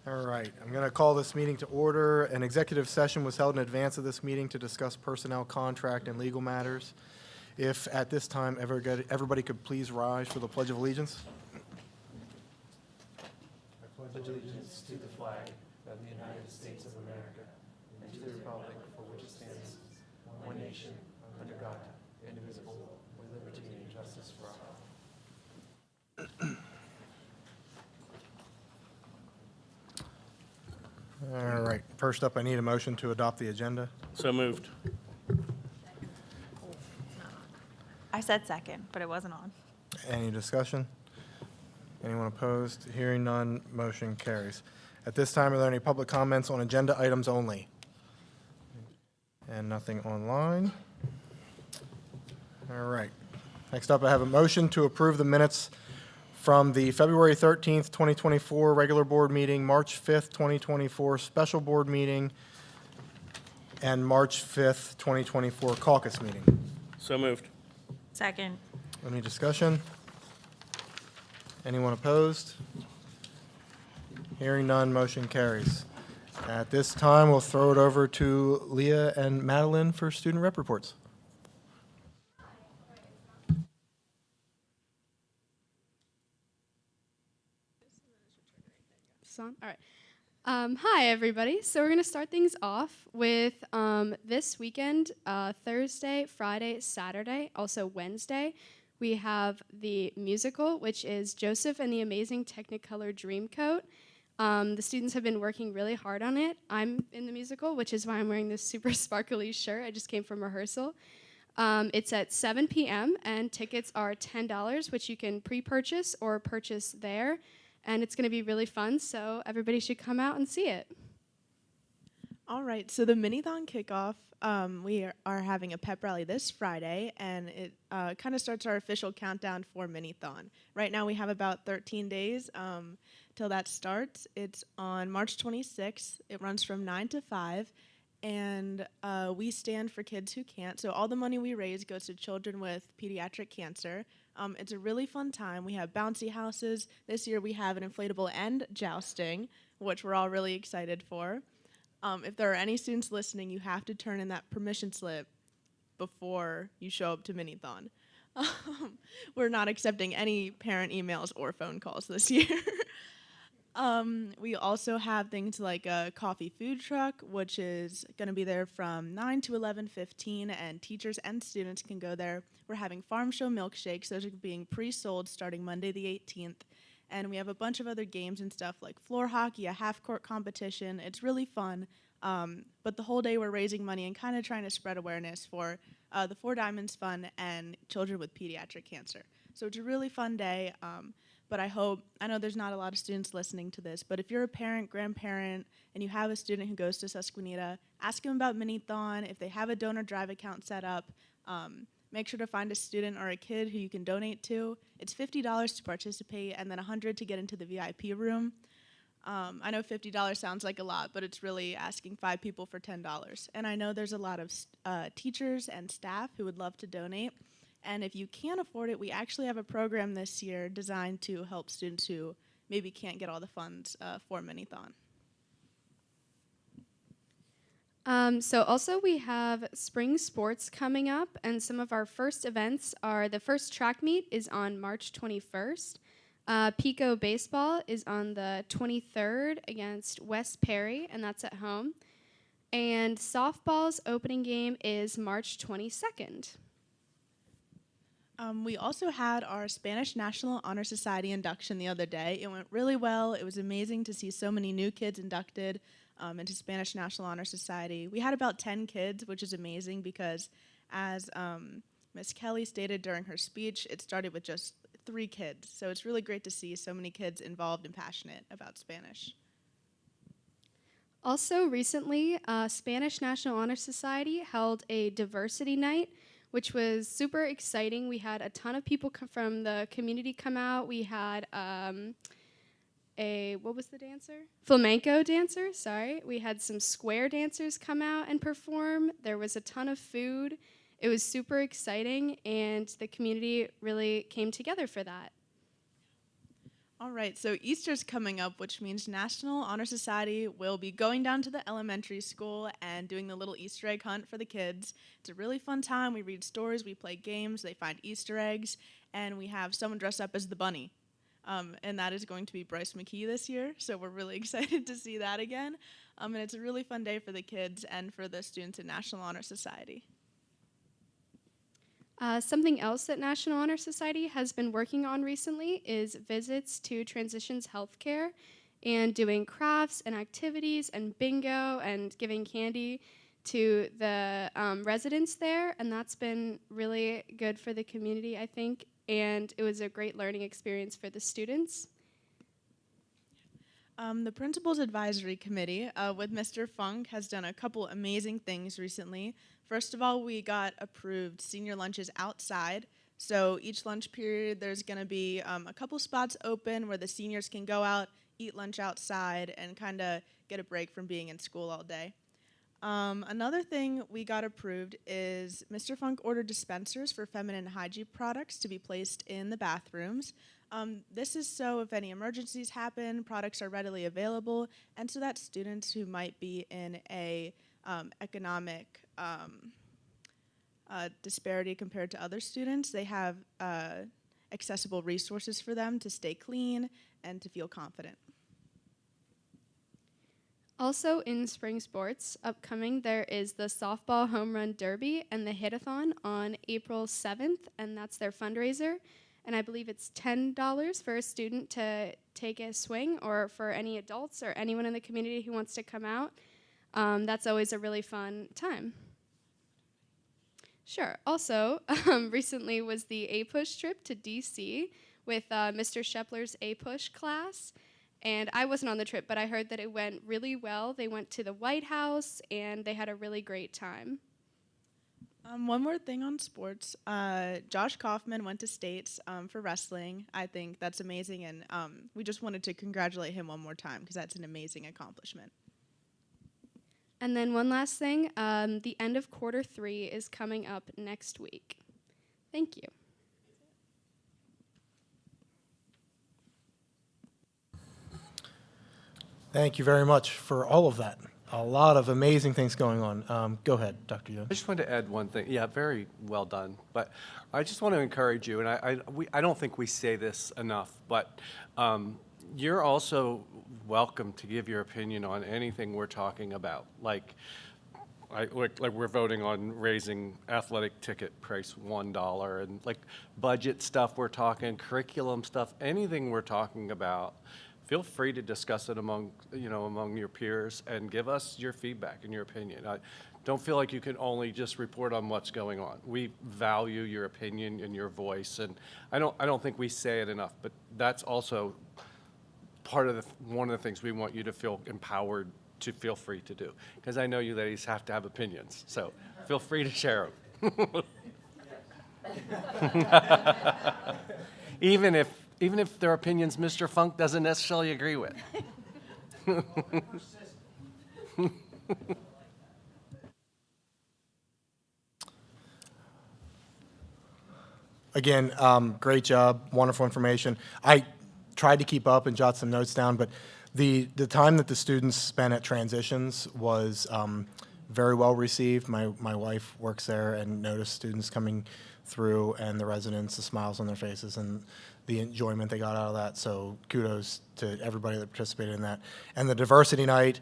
All right, I'm going to call this meeting to order. An executive session was held in advance of this meeting to discuss personnel, contract, and legal matters. If at this time everybody could please rise for the Pledge of Allegiance. I pledge allegiance to the flag of the United States of America and to the republic for which it stands, one nation, under God, indivisible, with liberty and justice for all. All right, first up, I need a motion to adopt the agenda. So moved. I said second, but it wasn't on. Any discussion? Anyone opposed? Hearing none, motion carries. At this time, are there any public comments on agenda items only? And nothing online. All right. Next up, I have a motion to approve the minutes from the February 13th, 2024 regular board meeting, March 5th, 2024 special board meeting, and March 5th, 2024 caucus meeting. So moved. Second. Any discussion? Anyone opposed? Hearing none, motion carries. At this time, we'll throw it over to Leah and Madeline for student rep reports. On? All right. Hi, everybody. So we're going to start things off with this weekend, Thursday, Friday, Saturday, also Wednesday. We have the musical, which is Joseph and the Amazing Technicolor Dreamcoat. The students have been working really hard on it. I'm in the musical, which is why I'm wearing this super sparkly shirt. I just came from rehearsal. It's at 7 p.m., and tickets are $10, which you can pre-purchase or purchase there. And it's going to be really fun, so everybody should come out and see it. All right, so the Minithon kickoff, we are having a pep rally this Friday, and it kind of starts our official countdown for Minithon. Right now we have about 13 days till that starts. It's on March 26th. It runs from 9 to 5, and we stand for kids who can't. So all the money we raise goes to children with pediatric cancer. It's a really fun time. We have bouncy houses. This year we have an inflatable and jousting, which we're all really excited for. If there are any students listening, you have to turn in that permission slip before you show up to Minithon. We're not accepting any parent emails or phone calls this year. We also have things like a coffee food truck, which is going to be there from 9 to 11:15, and teachers and students can go there. We're having farm show milkshakes. Those are being pre-sold starting Monday the 18th. And we have a bunch of other games and stuff like floor hockey, a half-court competition. It's really fun. But the whole day we're raising money and kind of trying to spread awareness for the Four Diamonds Fund and children with pediatric cancer. So it's a really fun day. But I know there's not a lot of students listening to this, but if you're a parent, grandparent, and you have a student who goes to Susquenita, ask them about Minithon. If they have a donor drive account set up, make sure to find a student or a kid who you can donate to. It's $50 to participate and then $100 to get into the VIP room. I know $50 sounds like a lot, but it's really asking 5 people for $10. And I know there's a lot of teachers and staff who would love to donate. And if you can't afford it, we actually have a program this year designed to help students who maybe can't get all the funds for Minithon. So also we have spring sports coming up, and some of our first events are the first track meet is on March 21st. Pico baseball is on the 23rd against West Perry, and that's at home. And softball's opening game is March 22nd. We also had our Spanish National Honor Society induction the other day. It went really well. It was amazing to see so many new kids inducted into Spanish National Honor Society. We had about 10 kids, which is amazing because as Ms. Kelly stated during her speech, it started with just 3 kids. So it's really great to see so many kids involved and passionate about Spanish. Also recently, Spanish National Honor Society held a diversity night, which was super exciting. We had a ton of people from the community come out. We had what was the dancer? Flamenco dancer, sorry. We had some square dancers come out and perform. There was a ton of food. It was super exciting, and the community really came together for that. All right, so Easter's coming up, which means National Honor Society will be going down to the elementary school and doing the little Easter egg hunt for the kids. It's a really fun time. We read stories, we play games, they find Easter eggs, and we have someone dress up as the bunny. And that is going to be Bryce McKee this year, so we're really excited to see that again. And it's a really fun day for the kids and for the students in National Honor Society. Something else that National Honor Society has been working on recently is visits to Transitions Healthcare and doing crafts and activities and bingo and giving candy to the residents there. And that's been really good for the community, I think. And it was a great learning experience for the students. The Principals Advisory Committee with Mr. Funk has done a couple amazing things recently. First of all, we got approved senior lunches outside. So each lunch period, there's going to be a couple spots open where the seniors can go out, eat lunch outside, and kind of get a break from being in school all day. Another thing we got approved is Mr. Funk ordered dispensers for feminine hygiene products to be placed in the bathrooms. This is so if any emergencies happen, products are readily available, and so that students who might be in a economic disparity compared to other students, they have accessible resources for them to stay clean and to feel confident. Also in spring sports, upcoming, there is the Softball Home Run Derby and the Hit-a-thon on April 7th, and that's their fundraiser. And I believe it's $10 for a student to take a swing, or for any adults or anyone in the community who wants to come out. That's always a really fun time. Sure. Also, recently was the A-Push trip to DC with Mr. Shepler's A-Push class. And I wasn't on the trip, but I heard that it went really well. They went to the White House, and they had a really great time. One more thing on sports. Josh Kaufman went to states for wrestling. I think that's amazing, and we just wanted to congratulate him one more time because that's an amazing accomplishment. And then one last thing, the end of quarter 3 is coming up next week. Thank you. Thank you very much for all of that. A lot of amazing things going on. Go ahead, Dr. Jones. I just wanted to add one thing. Yeah, very well done. But I just want to encourage you, and I don't think we say this enough, but you're also welcome to give your opinion on anything we're talking about. Like we're voting on raising athletic ticket price $1, and like budget stuff we're talking, curriculum stuff, anything we're talking about. Feel free to discuss it among your peers and give us your feedback and your opinion. I don't feel like you can only just report on what's going on. We value your opinion and your voice, and I don't think we say it enough, but that's also part of one of the things we want you to feel empowered to feel free to do. Because I know you ladies have to have opinions, so feel free to share them. Even if their opinions Mr. Funk doesn't necessarily agree with. Again, great job, wonderful information. I tried to keep up and jot some notes down, but the time that the students spent at Transitions was very well received. My wife works there and noticed students coming through and the residents, the smiles on their faces, and the enjoyment they got out of that. So kudos to everybody that participated in that. And the diversity night,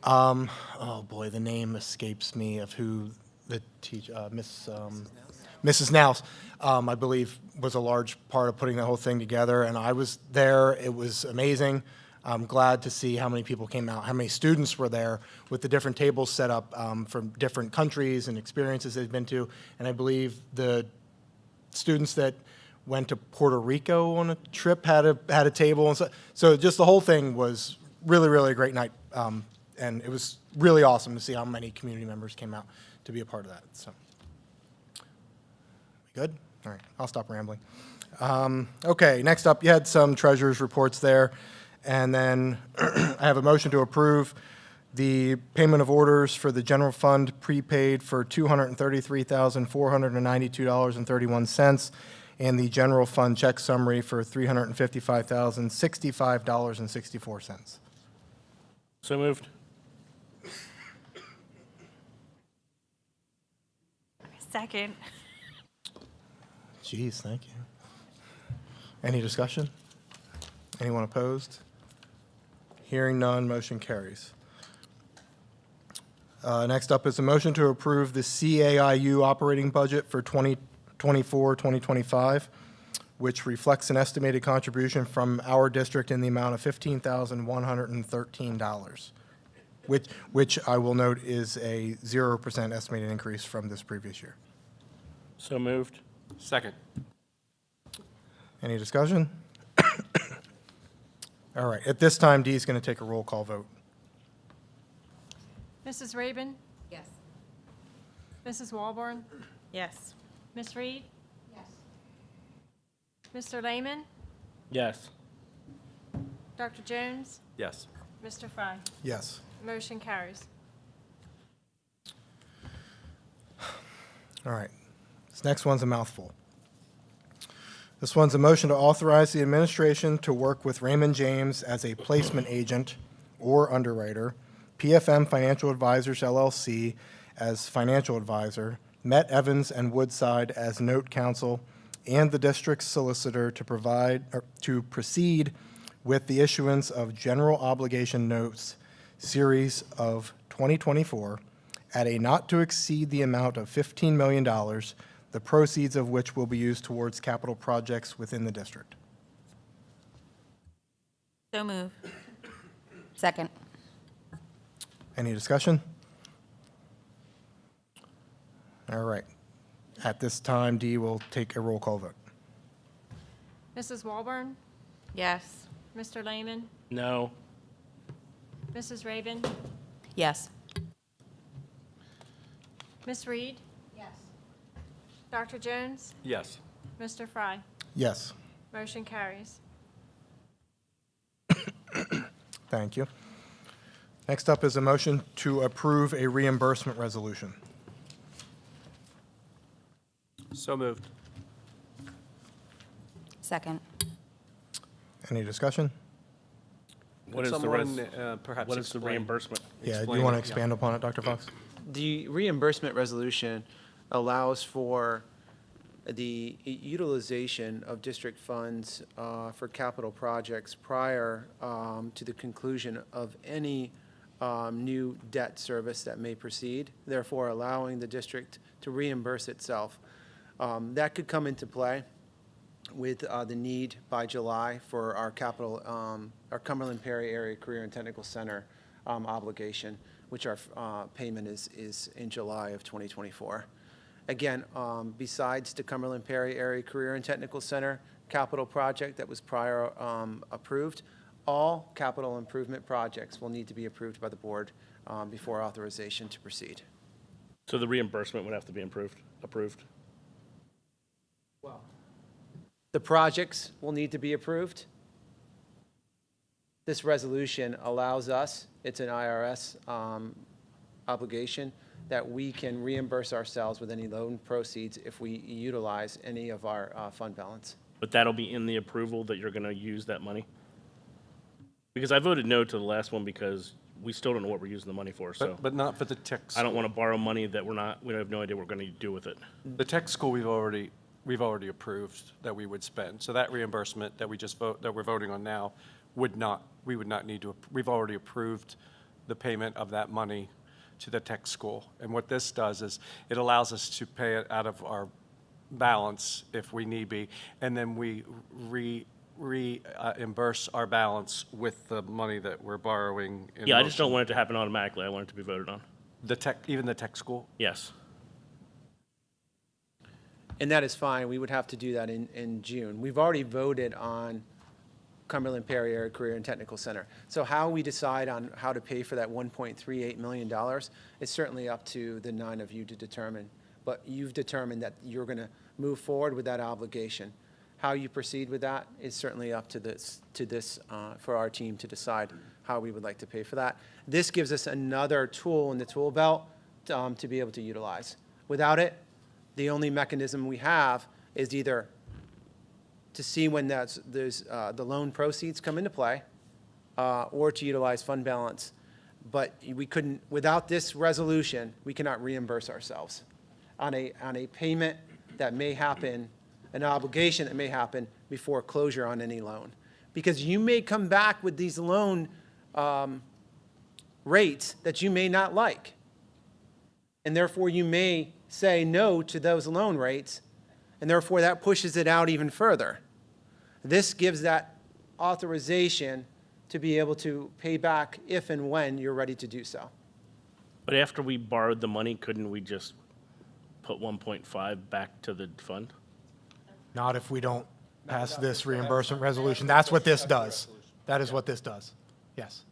oh boy, the name escapes me of who the teacher, Mrs. Nouse, I believe, was a large part of putting the whole thing together. And I was there. It was amazing. I'm glad to see how many people came out, how many students were there with the different tables set up from different countries and experiences they've been to. And I believe the students that went to Puerto Rico on a trip had a table. And so just the whole thing was really, really a great night. And it was really awesome to see how many community members came out to be a part of that. So, good? All right, I'll stop rambling. Okay, next up, you had some treasurer's reports there. And then I have a motion to approve the payment of orders for the general fund prepaid for $233,492.31 and the general fund check summary for $355,065.64. So moved. Second. Jeez, thank you. Any discussion? Anyone opposed? Hearing none, motion carries. Next up is a motion to approve the CAIU operating budget for 2024-2025, which reflects an estimated contribution from our district in the amount of $15,113, which I will note is a 0% estimated increase from this previous year. So moved. Second. Any discussion? All right, at this time, Dee is going to take a roll call vote. Mrs. Rabin? Yes. Mrs. Walborn? Yes. Miss Reed? Yes. Mr. Lehman? Yes. Dr. Jones? Yes. Mr. Fry? Yes. Motion carries. All right. This next one's a mouthful. This one's a motion to authorize the administration to work with Raymond James as a placement agent or underwriter, PFM Financial Advisors LLC as financial advisor, Met Evans and Woodside as note counsel, and the district's solicitor to proceed with the issuance of general obligation notes, series of 2024, at a not to exceed the amount of $15 million, the proceeds of which will be used towards capital projects within the district. So move. Second. Any discussion? All right. At this time, Dee will take a roll call vote. Mrs. Walborn? Yes. Mr. Lehman? No. Mrs. Rabin? Yes. Miss Reed? Yes. Dr. Jones? Yes. Mr. Fry? Yes. Motion carries. Thank you. Next up is a motion to approve a reimbursement resolution. So moved. Second. Any discussion? What is the Someone, res- perhaps What is the explain? reimbursement? Yeah, do Explain you want to it, yeah. expand upon it, Dr. Fox? The reimbursement resolution allows for the utilization of district funds for capital projects prior to the conclusion of any new debt service that may proceed, therefore allowing the district to reimburse itself. That could come into play with the need by July for our capital, our Cumberland Perry Area Career and Technical Center obligation, which our payment is in July of 2024. Again, besides the Cumberland Perry Area Career and Technical Center capital project that was prior approved, all capital improvement projects will need to be approved by the board before authorization to proceed. So the reimbursement would have to be approved? The projects will need to be approved. This resolution allows us, it's an IRS obligation, that we can reimburse ourselves with any loan proceeds if we utilize any of our fund balance. But that'll be in the approval that you're going to use that money? Because I voted no to the last one because we still don't know what we're using the money for, so But not for the tech I don't school. want to borrow money that we have no idea what we're going to do with it. The tech school, we've already approved that we would spend. So that reimbursement that we're voting on now we would not need to, we've already approved the payment of that money to the tech school. And what this does is it allows us to pay it out of our balance if we need be, and then we reimburse our balance with the money that we're borrowing. in Yeah, I just don't motion. want it to happen automatically. I want it to be voted on. Even the tech school? Yes. And that is fine. We would have to do that in June. We've already voted on Cumberland Perry Area Career and Technical Center. So how we decide on how to pay for that $1.38 million is certainly up to the 9 of you to determine. But you've determined that you're going to move forward with that obligation. How you proceed with that is certainly up to this for our team to decide how we would like to pay for that. This gives us another tool in the tool belt to be able to utilize. Without it, the only mechanism we have is either to see when the loan proceeds come into play, or to utilize fund balance. But we couldn't, without this resolution, we cannot reimburse ourselves on a payment that may happen, an obligation that may happen before closure on any loan. Because you may come back with these loan rates that you may not like. And therefore, you may say no to those loan rates, and therefore that pushes it out even further. This gives that authorization to be able to pay back if and when you're ready to do so. But after we borrowed the money, couldn't we just put 1.5 back to the fund? Not if we don't pass this reimbursement resolution. That's what this does. That is what this does. Yes.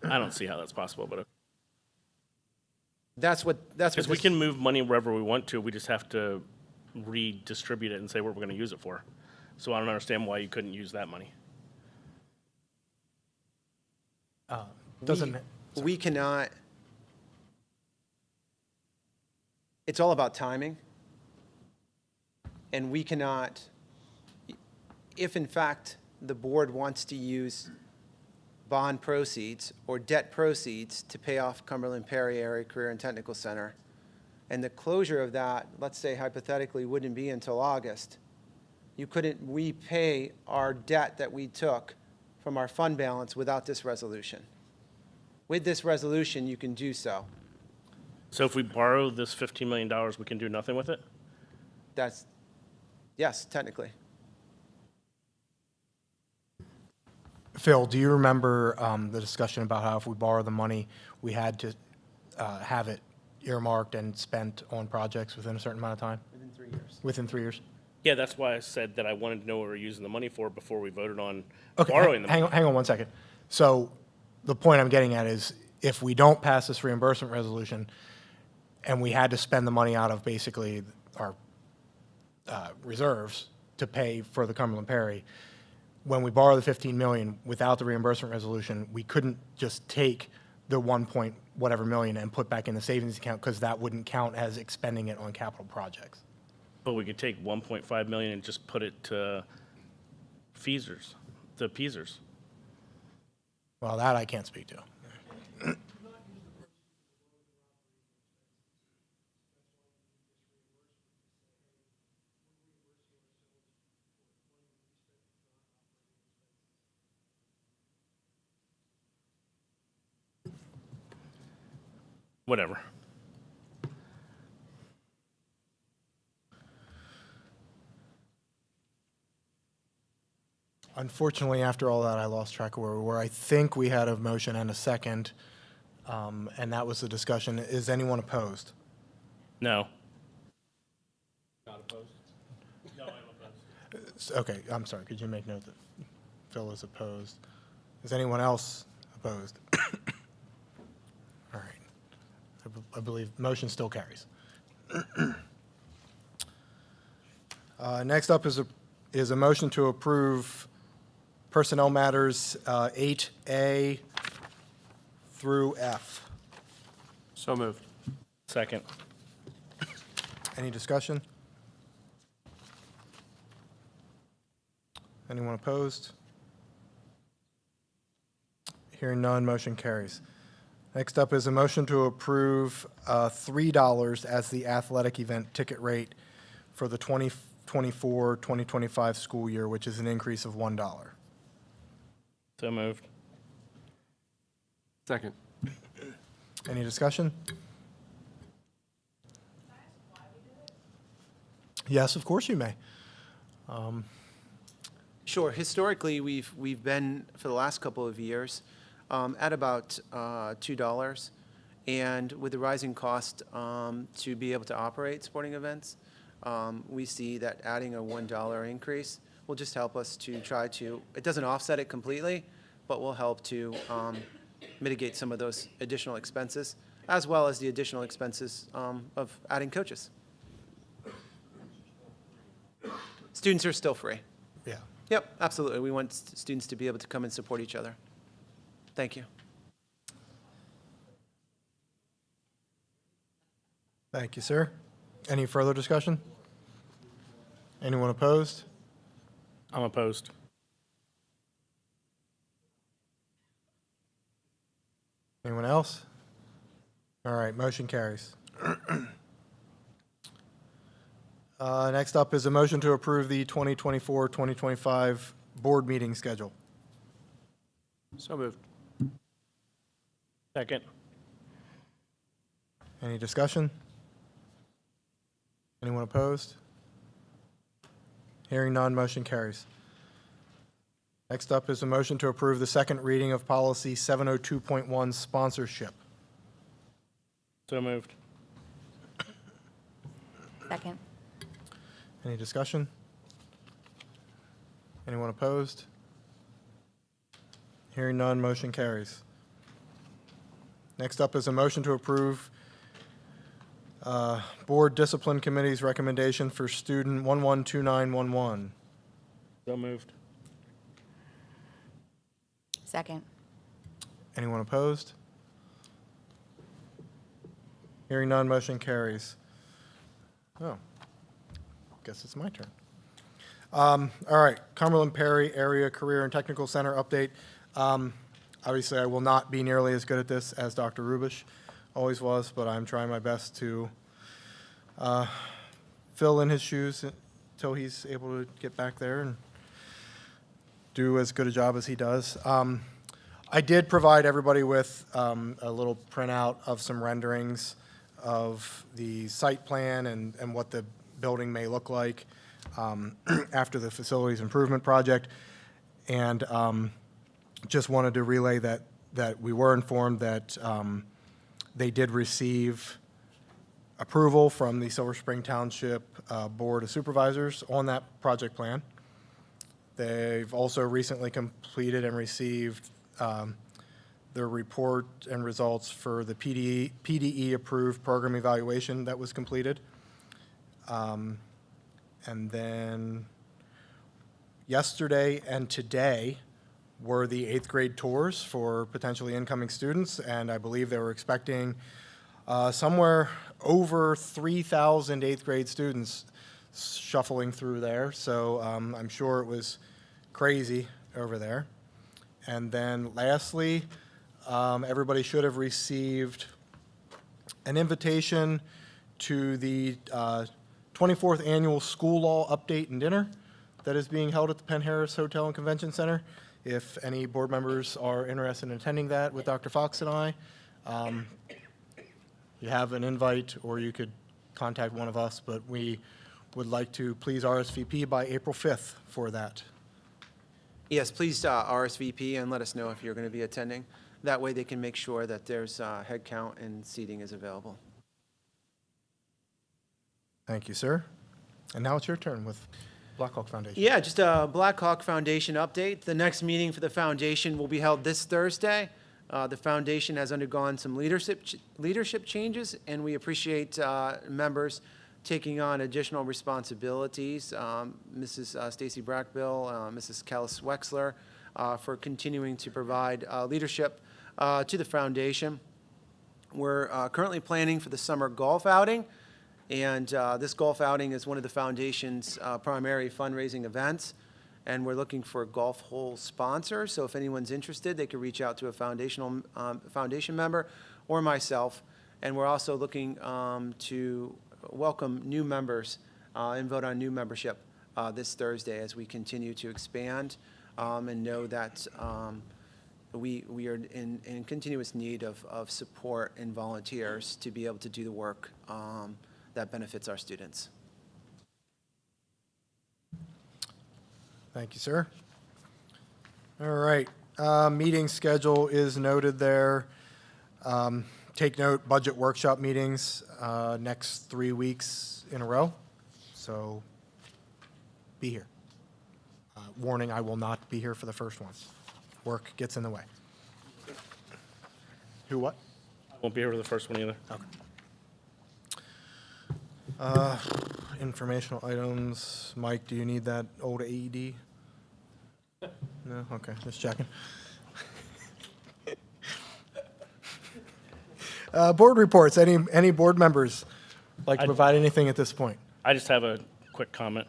I don't see how that's possible, but That's what because we this- can move money wherever we want to, we just have to redistribute it and say what we're going to use it for. So I don't understand why you couldn't use that money. Doesn't, we cannot, it's all about timing. And we cannot, if in fact the board wants to use bond proceeds or debt proceeds to pay off Cumberland Perry Area Career and Technical Center, and the closure of that, let's say hypothetically, wouldn't be until August, you couldn't repay our debt that we took from our fund balance without this resolution. With this resolution, you can do so. So if we borrow this $15 million, we can do nothing with it? That's, yes, technically. Phil, do you remember the discussion about how if we borrow the money, we had to have it earmarked and spent on projects within a certain amount of time? Within 3 years. Within 3 years? Yeah, that's why I said that I wanted to know what we were using the money for before we voted on Okay, borrowing the money. hang on 1 second. So the point I'm getting at is if we don't pass this reimbursement resolution and we had to spend the money out of basically our reserves to pay for the Cumberland Perry, when we borrow the 15 million without the reimbursement resolution, we couldn't just take the 1 point whatever million and put back in the savings account because that wouldn't count as expending it on capital projects. But we could take 1.5 million and just put it to feasers, the peasers. Well, that I can't speak to. Whatever. Unfortunately, after all that, I lost track of where we were. I think we had a motion and a second, and that was the discussion. Is anyone opposed? No. Okay, I'm sorry. Could you make note that Phil is opposed? Is anyone else opposed? All right. I believe motion still carries. Next up is a motion to approve personnel matters 8A through F. So moved. Second. Any discussion? Anyone opposed? Hearing none, motion carries. Next up is a motion to approve $3 as the athletic event ticket rate for the 2024-2025 school year, which is an increase of $1. So moved. Second. Any discussion? Yes, of course you may. Sure. Historically, we've been, for the last couple of years, at about $2. And with the rising cost to be able to operate sporting events, we see that adding a $1 increase will just help us to try to, it doesn't offset it completely, but will help to mitigate some of those additional expenses, as well as the additional expenses of adding coaches. Students are still free. Yeah. Yep, absolutely. We want students to be able to come and support each other. Thank you. Thank you, sir. Any further discussion? Anyone opposed? I'm opposed. Anyone else? All right, motion carries. Next up is a motion to approve the 2024-2025 board meeting schedule. So moved. Second. Any discussion? Anyone opposed? Hearing none, motion carries. Next up is a motion to approve the second reading of policy 702.1 sponsorship. So moved. Second. Any discussion? Anyone opposed? Hearing none, motion carries. Next up is a motion to approve Board Discipline Committee's recommendation for student 112911. So moved. Second. Anyone opposed? Hearing none, motion carries. Oh, guess it's my turn. All right, Cumberland Perry Area Career and Technical Center update. Obviously, I will not be nearly as good at this as Dr. Rubish always was, but I'm trying my best to fill in his shoes until he's able to get back there and do as good a job as he does. I did provide everybody with a little printout of some renderings of the site plan and what the building may look like after the facilities improvement project. And just wanted to relay that we were informed that they did receive approval from the Silver Spring Township Board of Supervisors on that project plan. They've also recently completed and received their report and results for the PDE-approved program evaluation that was completed. And then yesterday and today were the 8th grade tours for potentially incoming students, and I believe they were expecting somewhere over 3,000 8th grade students shuffling through there, so I'm sure it was crazy over there. And then lastly, everybody should have received an invitation to the 24th Annual School Law Update and Dinner that is being held at the Penn Harris Hotel and Convention Center. If any board members are interested in attending that with Dr. Fox and I, you have an invite, or you could contact one of us, but we would like to please RSVP by April 5th for that. Yes, please RSVP and let us know if you're going to be attending. That way they can make sure that there's head count and seating is available. Thank you, sir. And now it's your turn with Black Hawk Foundation. Yeah, just a Black Hawk Foundation update. The next meeting for the foundation will be held this Thursday. The foundation has undergone some leadership changes, and we appreciate members taking on additional responsibilities. Mrs. Stacy Brackbill, Mrs. Kellis Wexler, for continuing to provide leadership to the foundation. We're currently planning for the summer golf outing, and this golf outing is one of the foundation's primary fundraising events, and we're looking for golf hole sponsors. So if anyone's interested, they could reach out to a foundation member or myself. And we're also looking to welcome new members and vote on new membership this Thursday as we continue to expand and know that we are in continuous need of support and volunteers to be able to do the work that benefits our students. Thank you, sir. All right, meeting schedule is noted there. Take note, budget workshop meetings next 3 weeks in a row, so be here. Warning, I will not be here for the first one. Work gets in the way. Who, what? Won't be here for the first one either. Okay. Informational items. Mike, do you need that old AED? No? Okay, just checking. Board reports. Any board members like to provide anything at this point? I just have a quick comment.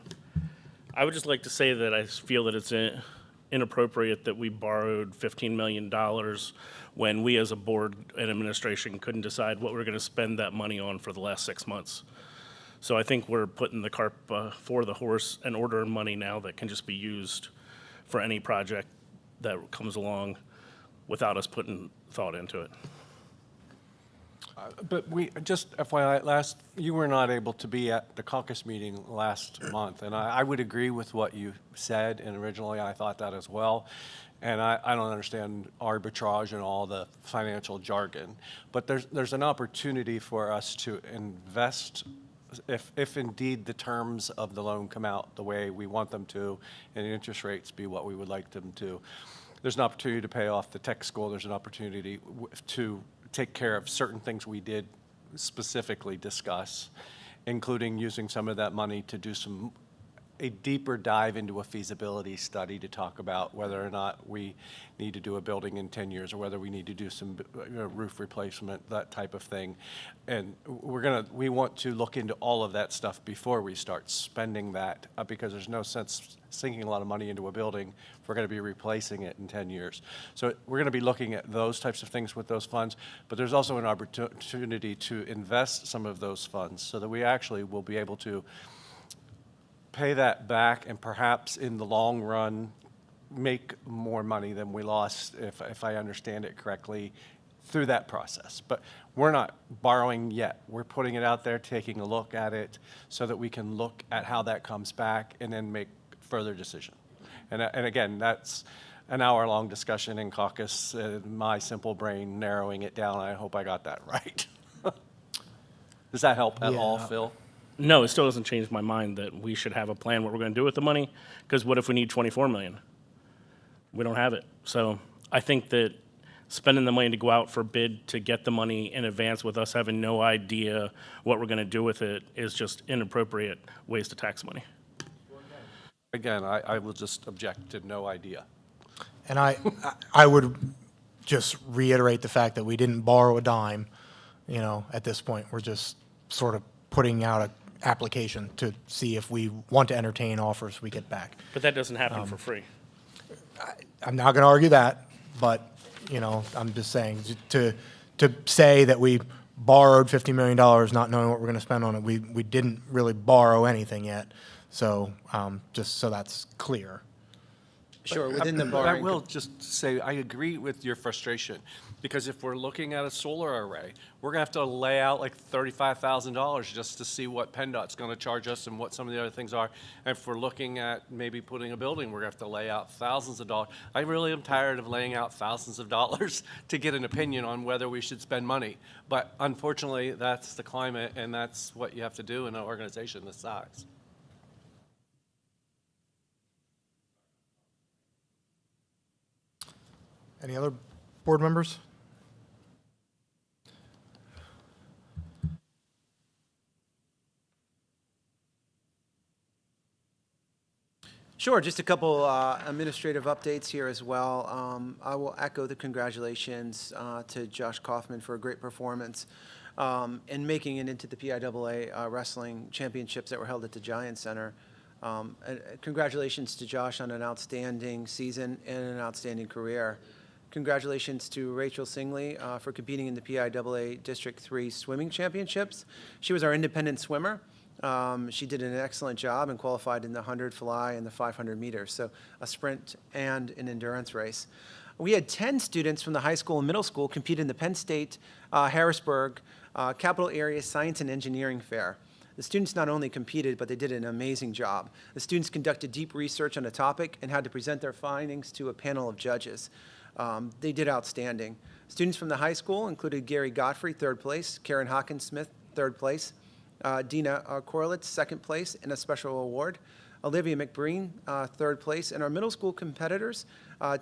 I would just like to say that I feel that it's inappropriate that we borrowed $15 million when we as a board and administration couldn't decide what we're going to spend that money on for the last 6 months. So I think we're putting the cart before the horse and ordering money now that can just be used for any project that comes along without us putting thought into it. But we, just FYI, you were not able to be at the caucus meeting last month, and I would agree with what you said, and originally I thought that as well. And I don't understand arbitrage and all the financial jargon, but there's an opportunity for us to invest if indeed the terms of the loan come out the way we want them to, and the interest rates be what we would like them to. There's an opportunity to pay off the tech school. There's an opportunity to take care of certain things we did specifically discuss, including using some of that money to do a deeper dive into a feasibility study to talk about whether or not we need to do a building in 10 years or whether we need to do some roof replacement, that type of thing. And we want to look into all of that stuff before we start spending that, because there's no sense sinking a lot of money into a building if we're going to be replacing it in 10 years. So we're going to be looking at those types of things with those funds, but there's also an opportunity to invest some of those funds so that we actually will be able to pay that back and perhaps in the long run make more money than we lost, if I understand it correctly, through that process. But we're not borrowing yet. We're putting it out there, taking a look at it so that we can look at how that comes back and then make further decision. And again, that's an hour-long discussion in caucus, my simple brain narrowing it down. I hope I got that right. Does that help at all, Phil? No, it still doesn't change my mind that we should have a plan what we're going to do with the money, because what if we need 24 million? We don't have it. So I think that spending the money to go out for bid to get the money in advance with us having no idea what we're going to do with it is just inappropriate ways to tax money. Again, I will just object to no idea. And I would just reiterate the fact that we didn't borrow a dime, at this point. We're just sort of putting out an application to see if we want to entertain offers we get back. But that doesn't happen for free. I'm not going to argue that, but, I'm just saying, to say that we borrowed $50 million not knowing what we're going to spend on it, we didn't really borrow anything yet. So just so that's clear. Sure, within the I borrowing. will just say, I agree with your frustration, because if we're looking at a solar array, we're going to have to lay out like $35,000 just to see what PennDOT's going to charge us and what some of the other things are. And if we're looking at maybe putting a building, we're going to have to lay out thousands of dollars. I really am tired of laying out thousands of dollars to get an opinion on whether we should spend money. But unfortunately, that's the climate, and that's what you have to do in an organization this size. Any other board members? Sure, just a couple administrative updates here as well. I will echo the congratulations to Josh Kaufman for a great performance in making it into the PIAA wrestling championships that were held at the Giant Center. Congratulations to Josh on an outstanding season and an outstanding career. Congratulations to Rachel Singley for competing in the PIAA District 3 swimming championships. She was our independent swimmer. She did an excellent job and qualified in the 100 fly and the 500 meters, so a sprint and an endurance race. We had 10 students from the high school and middle school compete in the Penn State Harrisburg Capital Area Science and Engineering Fair. The students not only competed, but they did an amazing job. The students conducted deep research on a topic and had to present their findings to a panel of judges. They did outstanding. Students from the high school included Gary Godfrey, third place, Karen Hawkins-Smith, third place, Dina Korlitz, second place in a special award, Olivia McBreen, third place, and our middle school competitors,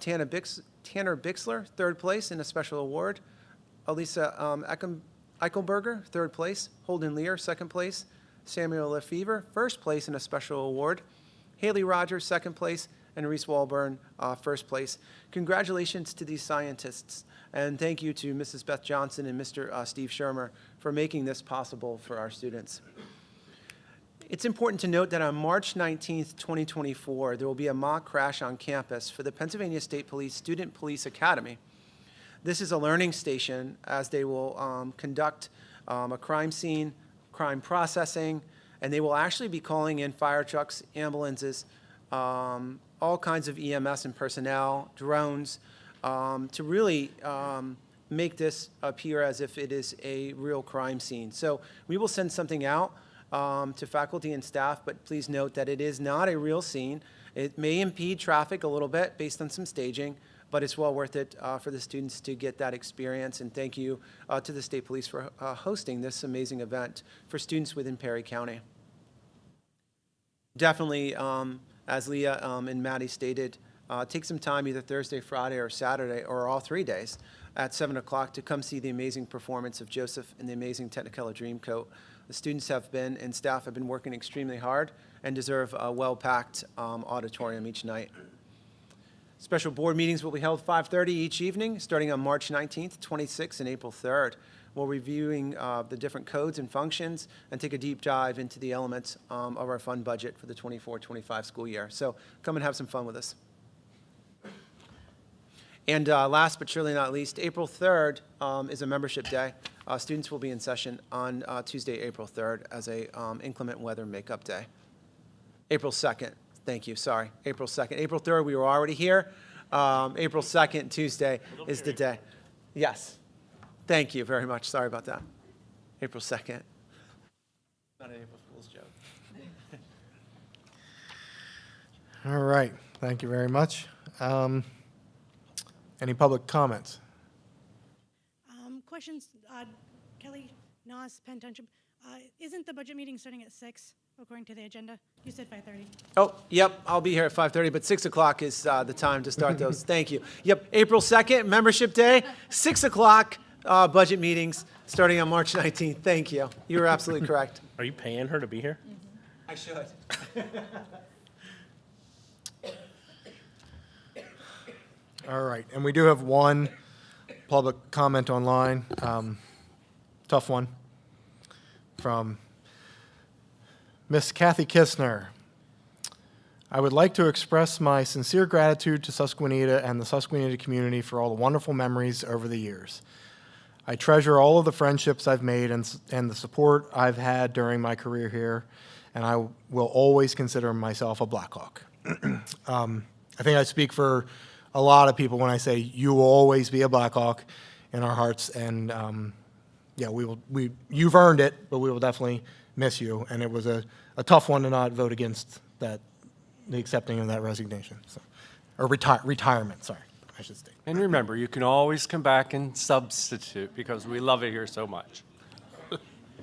Tanner Bixler, third place in a special award, Elisa Eichelberger, third place, Holden Lear, second place, Samuel Lefevre, first place in a special award, Haley Rogers, second place, and Reese Walburn, first place. Congratulations to these scientists, and thank you to Mrs. Beth Johnson and Mr. Steve Shermer for making this possible for our students. It's important to note that on March 19th, 2024, there will be a mock crash on campus for the Pennsylvania State Police Student Police Academy. This is a learning station as they will conduct a crime scene, crime processing, and they will actually be calling in fire trucks, ambulances, all kinds of EMS and personnel, drones, to really make this appear as if it is a real crime scene. So we will send something out to faculty and staff, but please note that it is not a real scene. It may impede traffic a little bit based on some staging, but it's well worth it for the students to get that experience. And thank you to the State Police for hosting this amazing event for students within Perry County. Definitely, as Leah and Maddie stated, take some time either Thursday, Friday, or Saturday, or all 3 days at 7 o'clock to come see the amazing performance of Joseph and the amazing Technicolor Dreamcoat. The students have been, and staff have been working extremely hard and deserve a well-packed auditorium each night. Special board meetings will be held 5:30 each evening, starting on March 19th, 26th, and April 3rd. We're reviewing the different codes and functions and take a deep dive into the elements of our fund budget for the 24-25 school year. So come and have some fun with us. And last but surely not least, April 3rd is a membership day. Students will be in session on Tuesday, April 3rd as a inclement weather makeup day. April 2nd, thank you, sorry, April 2nd. April 3rd, we were already here. April 2nd, Tuesday, is the day. Yes, thank you very much, sorry about that. April 2nd. Not an April Fool's joke. All right, thank you very much. Any public comments? Questions, Kelly, Nas, Penn Township. Isn't the budget meeting starting at 6 according to the agenda? You said 5:30. Oh, yep, I'll be here at 5:30, but 6 o'clock is the time to start those. Thank you. Yep, April 2nd, membership day, 6 o'clock, budget meetings, starting on March 19th. Thank you. You were absolutely correct. Are you paying her to be here? I should. All right, and we do have one public comment online, tough one, from Miss Kathy Kistner. I would like to express my sincere gratitude to Susquenita and the Susquenita community for all the wonderful memories over the years. I treasure all of the friendships I've made and the support I've had during my career here, and I will always consider myself a Blackhawk. I think I speak for a lot of people when I say you will always be a Blackhawk in our hearts, and yeah, you've earned it, but we will definitely miss you. And it was a tough one to not vote against that, the accepting of that resignation, so, or retirement. Sorry, I should state. And remember, you can always come back and substitute because we love it here so much.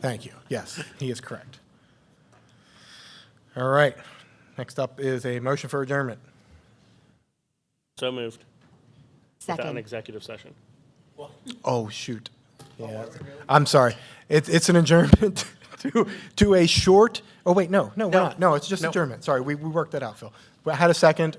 Thank you. Yes, he is correct. All right. Next up is a motion for adjournment. So moved. Without an Second. executive session. Oh, shoot. Yeah, I'm sorry. It's an adjournment to a short, oh, wait, no, we're not. No, it's just adjournment. Sorry, we worked that out, Phil. I had a second.